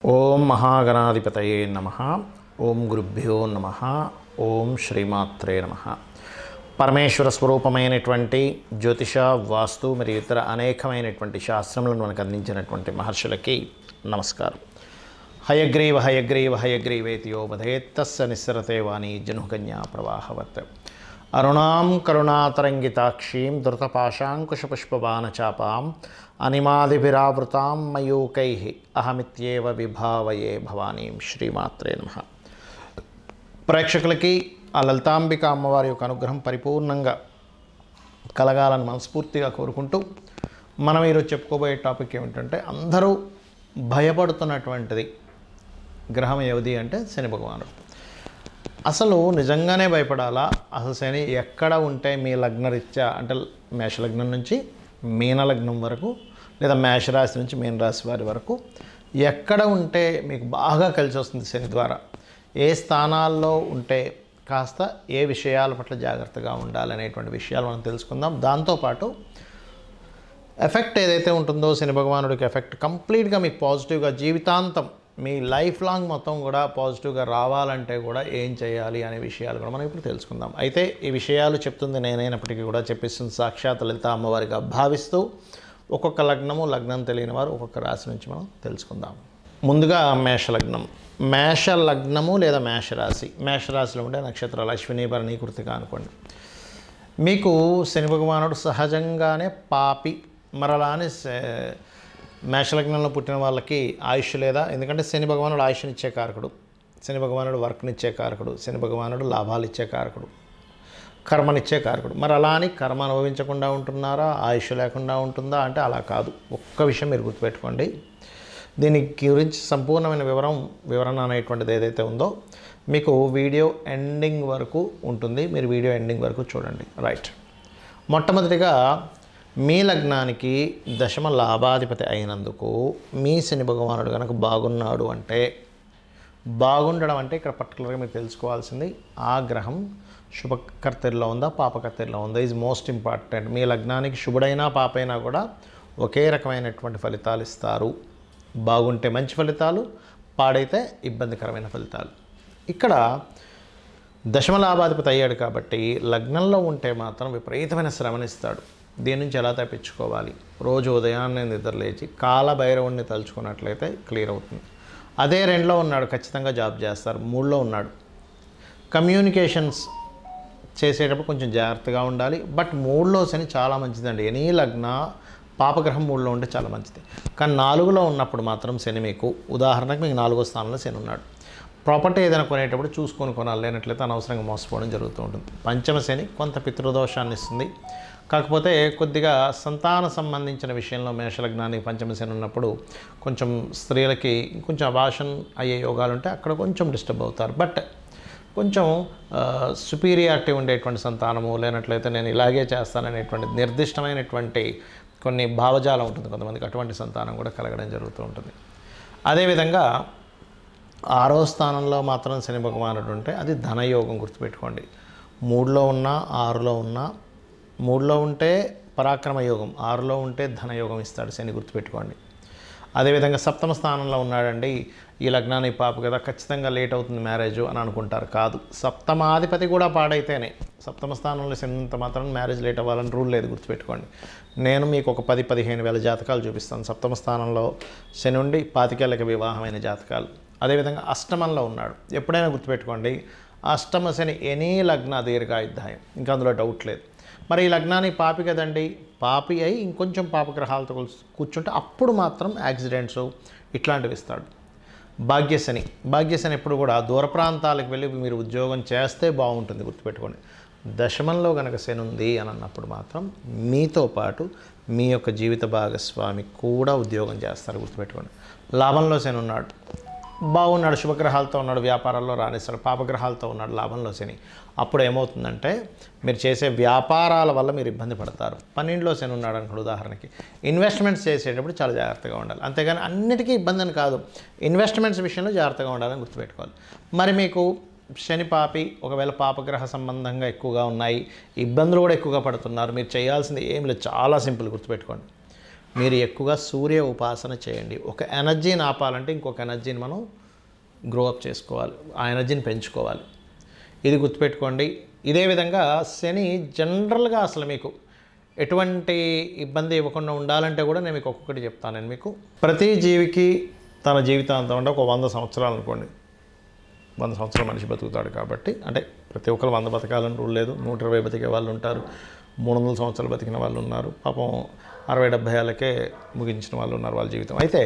ఓం మహాగణాధిపతయే నమః. ఓం గురుభ్యో నమః. ఓం శ్రీమాత్రే నమః. పరమేశ్వర స్వరూపమైనటువంటి జ్యోతిష, వాస్తు మరియు ఇతర అనేకమైనటువంటి శాస్త్రములను మనకు అందించినటువంటి మహర్షులకి నమస్కారం. హయగ్రీవ హయగ్రీవ హయగ్రీవేతియోపధేత్తస్య నిస్సరతే వాణి జనుకన్యా ప్రవాహవత్. అరుణాం కరుణాతరంగితాక్షీం ధృతపాశాంకుశపుష్పబాణచాపాం అనిమాదిభిరావృతాం మయూకైః అహమిత్యేవ విభావయే భవానీం. శ్రీమాత్రే నమః. ప్రేక్షకులకి ఆ లలితాంబిక అమ్మవారి యొక్క అనుగ్రహం పరిపూర్ణంగా కలగాలని మనస్ఫూర్తిగా కోరుకుంటూ మనం ఈరోజు చెప్పుకోబోయే టాపిక్ ఏమిటంటే, అందరూ భయపడుతున్నటువంటిది గ్రహం ఏది అంటే శని భగవానుడు. అసలు నిజంగానే భయపడాలా? అసలు శని ఎక్కడ ఉంటే మీ లగ్నరీత్యా అంటే మేషలగ్నం నుంచి మీనలగ్నం వరకు, లేదా మేషరాశి నుంచి మీనరాశి వారి వరకు ఎక్కడ ఉంటే మీకు బాగా కలిసి వస్తుంది శని ద్వారా, ఏ స్థానాల్లో ఉంటే కాస్త ఏ విషయాల పట్ల జాగ్రత్తగా ఉండాలనేటువంటి విషయాలు మనం తెలుసుకుందాం. దాంతోపాటు ఎఫెక్ట్ ఏదైతే ఉంటుందో శని భగవానుడికి ఎఫెక్ట్ కంప్లీట్గా మీకు పాజిటివ్గా జీవితాంతం మీ లైఫ్ లాంగ్ మొత్తం కూడా పాజిటివ్గా రావాలంటే కూడా ఏం చేయాలి అనే విషయాలు కూడా మనం ఇప్పుడు తెలుసుకుందాం. అయితే ఈ విషయాలు చెప్తుంది నేనైనప్పటికీ కూడా చెప్పిస్తుంది సాక్షాత్ లలిత అమ్మవారిగా భావిస్తూ ఒక్కొక్క లగ్నం తెలియని వారు ఒక్కొక్క రాశి నుంచి మనం తెలుసుకుందాం. ముందుగా మేషలగ్నం. మేషలగ్నము లేదా మేషరాశి, మేషరాశిలో ఉండే నక్షత్రాలు అశ్విని, భరణి, కృతిక అనుకోండి. మీకు శని భగవానుడు సహజంగానే పాపి. మరలానే మేషలగ్నంలో పుట్టిన వాళ్ళకి ఆయుష్ లేదా, ఎందుకంటే శని భగవానుడు ఆయుష్నిచ్చే కారకుడు, శని భగవానుడు వర్క్నిచ్చే కారకుడు, శని భగవానుడు లాభాలు ఇచ్చే కారకుడు, కర్మనిచ్చే కారకుడు. మరి అలా అని కర్మ అనుభవించకుండా ఉంటున్నారా, ఆయుష్ లేకుండా ఉంటుందా అంటే అలా కాదు. ఒక్క విషయం మీరు గుర్తుపెట్టుకోండి. దీని గురించి సంపూర్ణమైన వివరణ అనేటువంటిది ఏదైతే ఉందో మీకు వీడియో ఎండింగ్ వరకు ఉంటుంది. మీరు వీడియో ఎండింగ్ వరకు చూడండి. రైట్. మొట్టమొదటిగా మీ లగ్నానికి దశమ లాభాధిపతి అయినందుకు మీ శని భగవానుడు కనుక బాగున్నాడు అంటే, బాగుండడం అంటే ఇక్కడ పర్టికులర్గా మీరు తెలుసుకోవాల్సింది ఆ గ్రహం శుభకర్తెల్లో ఉందా పాపకర్తెల్లో ఉందా ఈజ్ మోస్ట్ ఇంపార్టెంట్. మీ లగ్నానికి శుభుడైనా పాపైనా కూడా ఒకే రకమైనటువంటి ఫలితాలు ఇస్తారు. బాగుంటే మంచి ఫలితాలు, పాడైతే ఇబ్బందికరమైన ఫలితాలు. ఇక్కడ దశమ లాభాధిపతి అయ్యాడు కాబట్టి లగ్నంలో ఉంటే మాత్రం విపరీతమైన శ్రమనిస్తాడు. దీని నుంచి ఎలా తప్పించుకోవాలి? రోజు ఉదయాన్నే నిద్రలేచి కాలభైరవుణ్ణి తలుచుకున్నట్లయితే క్లియర్ అవుతుంది. అదే 2లో ఉన్నాడు, ఖచ్చితంగా జాబ్ చేస్తారు. 3లో ఉన్నాడు, కమ్యూనికేషన్స్ చేసేటప్పుడు కొంచెం జాగ్రత్తగా ఉండాలి. బట్ 3లో శని చాలా మంచిదండి. ఎనీ లగ్న పాపగ్రహం 3లో ఉంటే చాలా మంచిది. కానీ 4లో ఉన్నప్పుడు మాత్రం శని మీకు, ఉదాహరణకు మీకు 4వ స్థానంలో శని ఉన్నాడు, ప్రాపర్టీ ఏదైనా కొనేటప్పుడు చూసుకొని కొనాలి, లేనట్లయితే అనవసరంగా మోసపోవడం జరుగుతూ ఉంటుంది. పంచమ శని కొంత పితృదోషాన్ని ఇస్తుంది. కాకపోతే కొద్దిగా సంతాన సంబంధించిన విషయంలో మేషలగ్నానికి పంచమ శని ఉన్నప్పుడు కొంచెం స్త్రీలకి కొంచెం అబార్షన్ అయ్యే యోగాలు ఉంటే అక్కడ కొంచెం డిస్టర్బ్ అవుతారు. బట్ కొంచెం సుపీరియారిటీ ఉండేటువంటి సంతానము, లేనట్లయితే నేను ఇలాగే చేస్తాననేటువంటి నిర్దిష్టమైనటువంటి కొన్ని భావజాలం ఉంటుంది కొంతమందికి, అటువంటి సంతానం కూడా కలగడం జరుగుతూ ఉంటుంది. అదేవిధంగా 6వ స్థానంలో మాత్రం శని భగవానుడు ఉంటే అది ధనయోగం. గుర్తుపెట్టుకోండి. 3లో ఉన్నా 6లో ఉన్నా, 3లో ఉంటే పరాక్రమ యోగం, 6లో ఉంటే ధనయోగం ఇస్తాడు శని, గుర్తుపెట్టుకోండి. అదేవిధంగా 7వ స్థానంలో ఉన్నాడండి, ఈ లగ్నానికి పాప కదా ఖచ్చితంగా లేట్ అవుతుంది మ్యారేజ్ అని అనుకుంటారు. కాదు, సప్తమాధిపతి కూడా పాడైతేనే. 7వ స్థానంలో శనింత మాత్రం మ్యారేజ్ లేట్ అవ్వాలని రూల్ లేదు, గుర్తుపెట్టుకోండి. నేను మీకు ఒక 10-15 వేల జాతకాలు చూపిస్తాను. 7వ స్థానంలో శని ఉండి 25 ఏళ్ళకి వివాహమైన జాతకాలు. అదేవిధంగా అష్టమంలో ఉన్నాడు. ఎప్పుడైనా గుర్తుపెట్టుకోండి, అష్టమ శని ఎనీ లగ్న దీర్ఘాయుద్ధాయం, ఇంకా అందులో డౌట్ లేదు. మరి ఈ లగ్నానికి పాపి కదండి, పాపి అయి ఇంకొంచెం పాపగ్రహాలతో కూర్చుంటే అప్పుడు మాత్రం యాక్సిడెంట్స్ ఇట్లాంటివి ఇస్తాడు. భాగ్యశని ఎప్పుడు కూడా దూర ప్రాంతాలకు వెళ్ళి మీరు ఉద్యోగం చేస్తే బాగుంటుంది, గుర్తుపెట్టుకోండి. దశమంలో కనుక శని ఉంది అని అన్నప్పుడు మాత్రం మీతో పాటు మీ యొక్క జీవిత భాగస్వామి కూడా ఉద్యోగం చేస్తారు, గుర్తుపెట్టుకోండి. లాభంలో శని ఉన్నాడు, బాగున్నాడు, శుభగ్రహాలతో ఉన్నాడు, వ్యాపారాల్లో రాణిస్తాడు. పాపగ్రహాలతో ఉన్నాడు లాభంలో శని. అప్పుడు ఏమవుతుందంటే మీరు చేసే వ్యాపారాల వల్ల మీరు ఇబ్బంది పడతారు. 12లో శని ఉన్నాడు అనుకోండి, ఉదాహరణకి ఇన్వెస్ట్మెంట్స్ చేసేటప్పుడు చాలా జాగ్రత్తగా ఉండాలి. అంతేగాని అన్నిటికీ ఇబ్బంది అని కాదు, ఇన్వెస్ట్మెంట్స్ విషయంలో జాగ్రత్తగా ఉండాలని గుర్తుపెట్టుకోవాలి. మరి మీకు శని పాపి ఒకవేళ పాపగ్రహ సంబంధంగా ఎక్కువగా ఉన్నాయి, ఇబ్బందులు కూడా ఎక్కువగా పడుతున్నారు, మీరు చేయాల్సింది ఏం లేదు, చాలా సింపుల్. గుర్తుపెట్టుకోండి, మీరు ఎక్కువగా సూర్య ఉపాసన చేయండి. ఒక ఎనర్జీని ఆపాలంటే ఇంకొక ఎనర్జీని మనం గ్రో అప్ చేసుకోవాలి, ఆ ఎనర్జీని పెంచుకోవాలి. ఇది గుర్తుపెట్టుకోండి. ఇదే విధంగా శని జనరల్గా అసలు మీకు ఎటువంటి ఇబ్బంది ఇవ్వకుండా ఉండాలంటే కూడా నేను మీకు ఒక్కొక్కటి చెప్తాను. నేను మీకు ప్రతి జీవికి తన జీవితాంతం అంటే ఒక 100 సంవత్సరాలు అనుకోండి, 100 సంవత్సరాలు మనిషి బతుకుతాడు కాబట్టి, అంటే ప్రతి ఒక్కరు 100 బతకాలని రూల్ లేదు. 120 బతికే వాళ్ళు ఉంటారు, 300 సంవత్సరాలు బతికిన వాళ్ళు ఉన్నారు, పాపం 60-70 ఏళ్ళకే ముగించిన వాళ్ళు ఉన్నారు వాళ్ళ జీవితం. అయితే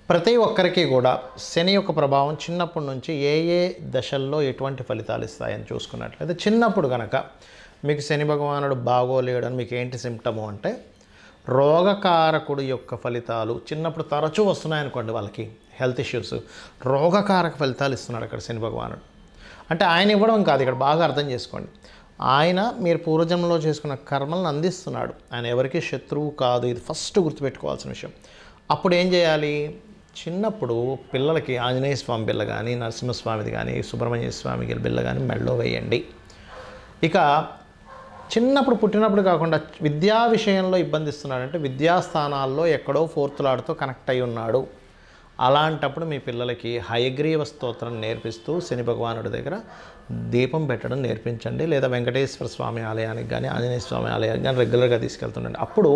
ప్రతి ఒక్కరికి కూడా శని యొక్క ప్రభావం చిన్నప్పటి నుంచి ఏ ఏ దశల్లో ఎటువంటి ఫలితాలు ఇస్తాయని చూసుకున్నట్లయితే, చిన్నప్పుడు కనుక మీకు శని భగవానుడు బాగోలేడని మీకు ఏంటి సిమ్టము అంటే రోగకారకుడు యొక్క ఫలితాలు చిన్నప్పుడు తరచూ వస్తున్నాయనుకోండి, వాళ్ళకి హెల్త్ ఇష్యూస్, రోగకారక ఫలితాలు ఇస్తున్నాడు అక్కడ శని భగవానుడు. అంటే ఆయన ఇవ్వడం కాదు, ఇక్కడ బాగా అర్థం చేసుకోండి. ఆయన మీరు పూర్వజన్మలో చేసుకున్న కర్మలను అందిస్తున్నాడు. ఆయన ఎవరికి శత్రువు కాదు, ఇది ఫస్ట్ గుర్తుపెట్టుకోవాల్సిన విషయం. అప్పుడు ఏం చేయాలి? చిన్నప్పుడు పిల్లలకి ఆంజనేయ స్వామి బిళ్ళ కానీ, నరసింహస్వామిది కానీ, సుబ్రహ్మణ్య స్వామి బిళ్ళ కానీ మెడలో వేయండి. ఇక చిన్నప్పుడు పుట్టినప్పుడు కాకుండా విద్యా విషయంలో ఇబ్బంది ఇస్తున్నాడంటే విద్యాస్థానాల్లో ఎక్కడో ఫోర్త్లాడుతో కనెక్ట్ అయి ఉన్నాడు. అలాంటప్పుడు మీ పిల్లలకి హయగ్రీవ స్తోత్రం నేర్పిస్తూ శని భగవానుడి దగ్గర దీపం పెట్టడం నేర్పించండి. లేదా వెంకటేశ్వర స్వామి ఆలయానికి కానీ, ఆంజనేయ స్వామి ఆలయానికి కానీ రెగ్యులర్గా తీసుకెళ్తుండండి. అప్పుడు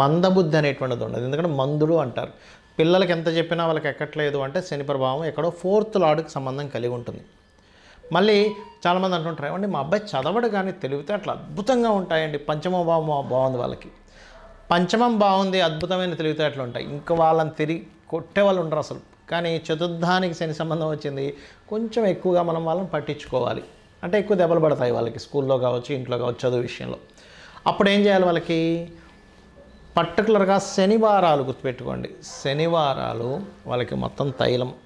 మందబుద్ధి అనేటువంటిది ఉండదు. ఎందుకంటే మందుడు అంటారు. పిల్లలకి ఎంత చెప్పినా వాళ్ళకి ఎక్కట్లేదు అంటే శని ప్రభావం ఎక్కడో ఫోర్త్ లార్డ్కి సంబంధం కలిగి ఉంటుంది. మళ్ళీ చాలామంది అంటుంటారు, ఏమండి మా అబ్బాయి చదవడు కానీ తెలివితే అట్లా అద్భుతంగా ఉంటాయండి, పంచమ భావం బాగుంది వాళ్ళకి, పంచమం బాగుంది, అద్భుతమైన తెలివితేటలు ఉంటాయి, ఇంకా వాళ్ళని తిరిగి కొట్టే వాళ్ళు ఉండరు అసలు. కానీ చతుర్థానికి శని సంబంధం వచ్చింది, కొంచెం ఎక్కువగా మనం వాళ్ళని పట్టించుకోవాలి. అంటే ఎక్కువ దెబ్బలు పడతాయి వాళ్ళకి, స్కూల్లో కావచ్చు, ఇంట్లో కావచ్చు, చదువు విషయంలో. అప్పుడు ఏం చేయాలి? వాళ్ళకి పర్టికులర్గా శనివారాలు గుర్తుపెట్టుకోండి. శనివారాలు వాళ్ళకి మొత్తం తైలంతో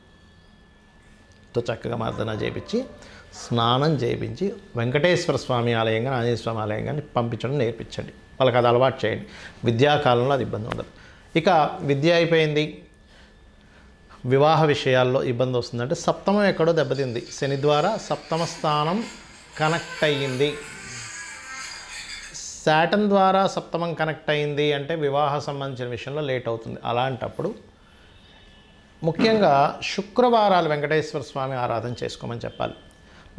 చక్కగా మర్దన చేయించి, స్నానం చేయించి, వెంకటేశ్వర స్వామి ఆలయం కానీ, ఆంజనేయ స్వామి ఆలయం కానీ పంపించడం నేర్పించండి. వాళ్ళకి అది అలవాటు చేయండి. విద్యాకాలంలో అది ఇబ్బంది ఉండదు. ఇక విద్య అయిపోయింది, వివాహ విషయాల్లో ఇబ్బంది వస్తుందంటే సప్తమం ఎక్కడో దెబ్బతింది, శని ద్వారా సప్తమ స్థానం కనెక్ట్ అయ్యింది. శాటర్న్ ద్వారా సప్తమం కనెక్ట్ అయింది అంటే వివాహ సంబంధించిన విషయంలో లేట్ అవుతుంది. అలాంటప్పుడు ముఖ్యంగా శుక్రవారాలు వెంకటేశ్వర స్వామి ఆరాధన చేసుకోమని చెప్పాలి.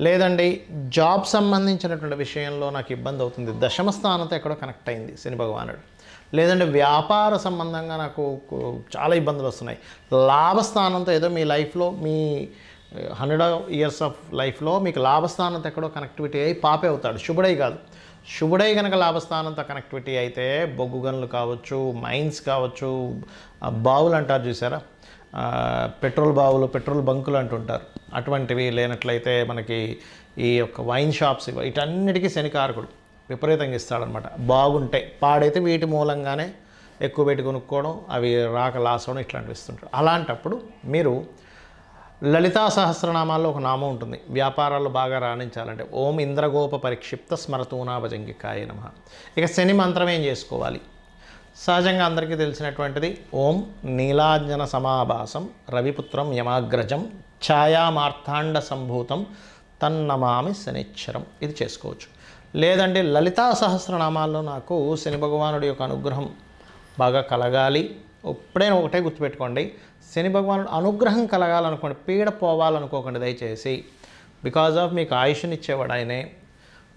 లేదండి జాబ్ సంబంధించినటువంటి విషయంలో నాకు ఇబ్బంది అవుతుంది, దశమ స్థానంతో ఎక్కడో కనెక్ట్ అయింది శని భగవానుడు. లేదంటే వ్యాపార సంబంధంగా నాకు చాలా ఇబ్బందులు వస్తున్నాయి, లాభస్థానంతో ఏదో మీ లైఫ్లో మీ 100 years ఆఫ్ లైఫ్లో మీకు లాభస్థానంతో ఎక్కడో కనెక్టివిటీ అయ్యి పాపే అవుతాడు. శుభుడై కాదు, శుభుడై కనుక లాభస్థానంతో కనెక్టివిటీ అయితే బొగ్గు గనులు కావచ్చు, మైన్స్ కావచ్చు, బావులు అంటారు చూసారా, పెట్రోల్ బావులు, పెట్రోల్ బంకులు అంటుంటారు, అటువంటివి లేనట్లయితే మనకి ఈ యొక్క వైన్ షాప్స్, వీటన్నిటికీ శనికారకుడు విపరీతంగా ఇస్తాడనమాట. బాగుంటాయి, పాడైతే వీటి మూలంగానే ఎక్కువ పెట్టి కొనుక్కోవడం, అవి రాక లాస్ అవడం, ఇట్లాంటివి ఇస్తుంటారు. అలాంటప్పుడు మీరు లలితా సహస్రనామాల్లో ఒక నామం ఉంటుంది, వ్యాపారాల్లో బాగా రాణించాలంటే ఓం ఇంద్రగోప పరిక్షిప్త స్మరతూనాభజంగికాయ నమః. ఇక శని మంత్రం ఏం చేసుకోవాలి? సహజంగా అందరికీ తెలిసినటువంటిది ఓం నీలాంజన సమాభాసం రవిపుత్రం యమాగ్రజం ఛాయామార్థాండ సంభూతం తన్నమామి శనిచ్చరం. ఇది చేసుకోవచ్చు. లేదంటే లలితా సహస్రనామాల్లో నాకు శని భగవానుడి యొక్క అనుగ్రహం బాగా కలగాలి, ఎప్పుడైనా ఒకటే గుర్తుపెట్టుకోండి, శని భగవానుడు అనుగ్రహం కలగాలనుకోండి, పీడ పోవాలనుకోకండి దయచేసి. బికాజ్ ఆఫ్ మీకు ఆయుష్నిచ్చేవాడు ఆయనే,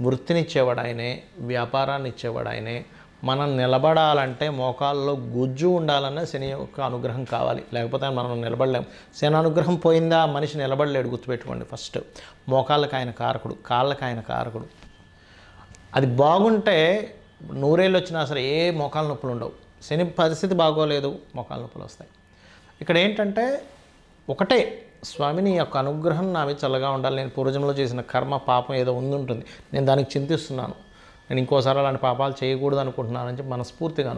వృత్తినిచ్చేవాడు ఆయనే, వ్యాపారాన్ని ఇచ్చేవాడు ఆయనే. మనం నిలబడాలంటే మోకాల్లో గుజ్జు ఉండాలన్న శని యొక్క అనుగ్రహం కావాలి, లేకపోతే మనం నిలబడలేం. శని అనుగ్రహం పోయిందా మనిషి నిలబడలేడు, గుర్తుపెట్టుకోండి. ఫస్ట్ మోకాళ్ళకి ఆయన కారకుడు, కాళ్ళకి ఆయన కారకుడు. అది బాగుంటే 100 ఏళ్ళు వచ్చినా సరే ఏ మోకాళ్ళ నొప్పులు ఉండవు. శని పరిస్థితి బాగోలేదు, మోకాళ్ళ నొప్పులు వస్తాయి. ఇక్కడ ఏంటంటే ఒకటే, స్వామిని యొక్క అనుగ్రహం నా మీద చల్లగా ఉండాలి, నేను పూర్వజంలో చేసిన కర్మ పాపం ఏదో ఉంటుంది, నేను దానికి చింతిస్తున్నాను, నేను ఇంకోసారి అలాంటి పాపాలు చేయకూడదు అనుకుంటున్నానని చెప్పి మనస్ఫూర్తిగా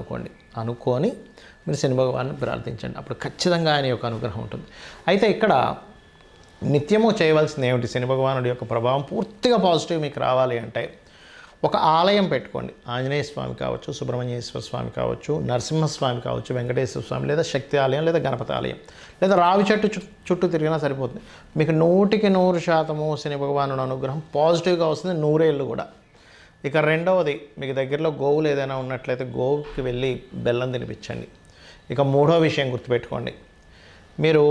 అనుకొని మీరు శని భగవాన్ని ప్రార్థించండి. అప్పుడు ఖచ్చితంగా ఆయన యొక్క అనుగ్రహం ఉంటుంది. అయితే ఇక్కడ నిత్యము చేయవలసింది ఏమిటి? శని భగవానుడి యొక్క ప్రభావం పూర్తిగా పాజిటివ్ మీకు రావాలి అంటే ఒక ఆలయం పెట్టుకోండి. ఆంజనేయ స్వామి కావచ్చు, సుబ్రహ్మణ్యేశ్వర స్వామి కావచ్చు, నరసింహస్వామి కావచ్చు, వెంకటేశ్వర స్వామి, లేదా శక్తి ఆలయం, లేదా గణపతి ఆలయం, లేదా రావి చెట్టు చుట్టూ తిరిగినా సరిపోతుంది. మీకు 100% శని భగవానుడి అనుగ్రహం పాజిటివ్గా వస్తుంది, 100 ఏళ్ళు కూడా. ఇక రెండవది, మీకు దగ్గరలో గోవులు ఏదైనా ఉన్నట్లయితే గోవుకి వెళ్ళి బెల్లం తినిపించండి. ఇక మూడో విషయం గుర్తుపెట్టుకోండి, మీరు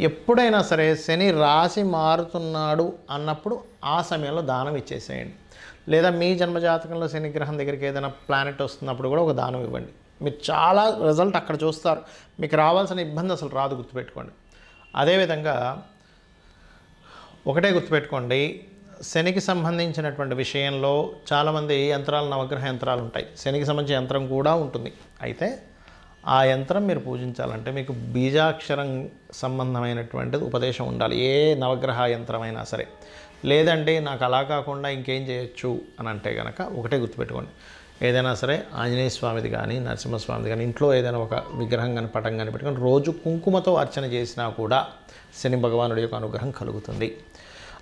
ఎప్పుడైనా సరే శని రాశి మారుతున్నాడు అన్నప్పుడు ఆ సమయంలో దానం ఇచ్చేసేయండి. లేదా మీ జన్మజాతకంలో శని గ్రహం దగ్గరికి ఏదైనా ప్లానెట్ వస్తున్నప్పుడు కూడా ఒక దానం ఇవ్వండి. మీరు చాలా రిజల్ట్ అక్కడ చూస్తారు. మీకు రావాల్సిన ఇబ్బంది అసలు రాదు, గుర్తుపెట్టుకోండి. అదేవిధంగా ఒకటే గుర్తుపెట్టుకోండి, శనికి సంబంధించినటువంటి విషయంలో చాలామంది యంత్రాలు, నవగ్రహ యంత్రాలు ఉంటాయి. శనికి సంబంధించిన యంత్రం కూడా ఉంటుంది. అయితే ఆ యంత్రం మీరు పూజించాలంటే మీకు బీజాక్షరం సంబంధమైనటువంటిది ఉపదేశం ఉండాలి, ఏ నవగ్రహ యంత్రమైనా సరే. లేదంటే నాకు అలా కాకుండా ఇంకేం చేయొచ్చు అని అంటే కనుక ఒకటే గుర్తుపెట్టుకోండి, ఏదైనా సరే ఆంజనేయ స్వామిది కానీ నరసింహస్వామిది కానీ ఇంట్లో ఏదైనా ఒక విగ్రహం కానీ పటం కానీ పెట్టుకొని రోజు కుంకుమతో అర్చన చేసినా కూడా శని భగవానుడి యొక్క అనుగ్రహం కలుగుతుంది.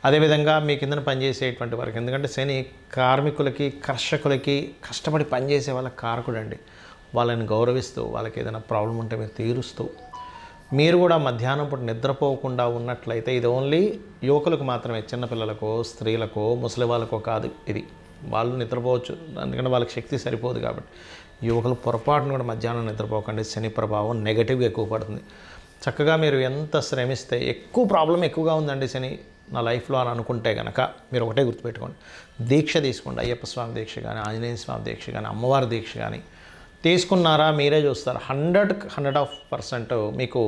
అదేవిధంగా మీ కిందన పనిచేసేటువంటి వారికి, ఎందుకంటే శని కార్మికులకి, కర్షకులకి, కష్టపడి పనిచేసే వాళ్ళకి కారకుడు అండి. వాళ్ళని గౌరవిస్తూ, వాళ్ళకి ఏదైనా ప్రాబ్లం ఉంటే మీరు తీరుస్తూ, మీరు కూడా మధ్యాహ్నం పూట నిద్రపోకుండా ఉన్నట్లయితే, ఇది ఓన్లీ యువకులకు మాత్రమే, చిన్నపిల్లలకో, స్త్రీలకో, ముసలి వాళ్ళకో కాదు. ఇది వాళ్ళు నిద్రపోవచ్చు, ఎందుకంటే వాళ్ళకి శక్తి సరిపోదు కాబట్టి. యువకులు పొరపాటును కూడా మధ్యాహ్నం నిద్రపోకండి, శని ప్రభావం నెగటివ్గా ఎక్కువ పడుతుంది. చక్కగా మీరు ఎంత శ్రమిస్తే, ఎక్కువ ప్రాబ్లం ఎక్కువగా ఉందండి శని నా లైఫ్లో అని అనుకుంటే కనుక మీరు ఒకటే గుర్తుపెట్టుకోండి, దీక్ష తీసుకోండి. అయ్యప్ప స్వామి దీక్ష కానీ, ఆంజనేయ స్వామి దీక్ష కానీ, అమ్మవారి దీక్ష కానీ తీసుకున్నారా మీరే చూస్తారు. 100% మీకు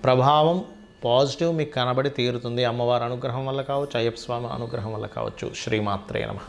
ప్రభావం పాజిటివ్ మీకు కనబడి తీరుతుంది. అమ్మవారి అనుగ్రహం వల్ల కావచ్చు, అయ్యప్ప స్వామి అనుగ్రహం వల్ల కావచ్చు. శ్రీమాత్రే నమః.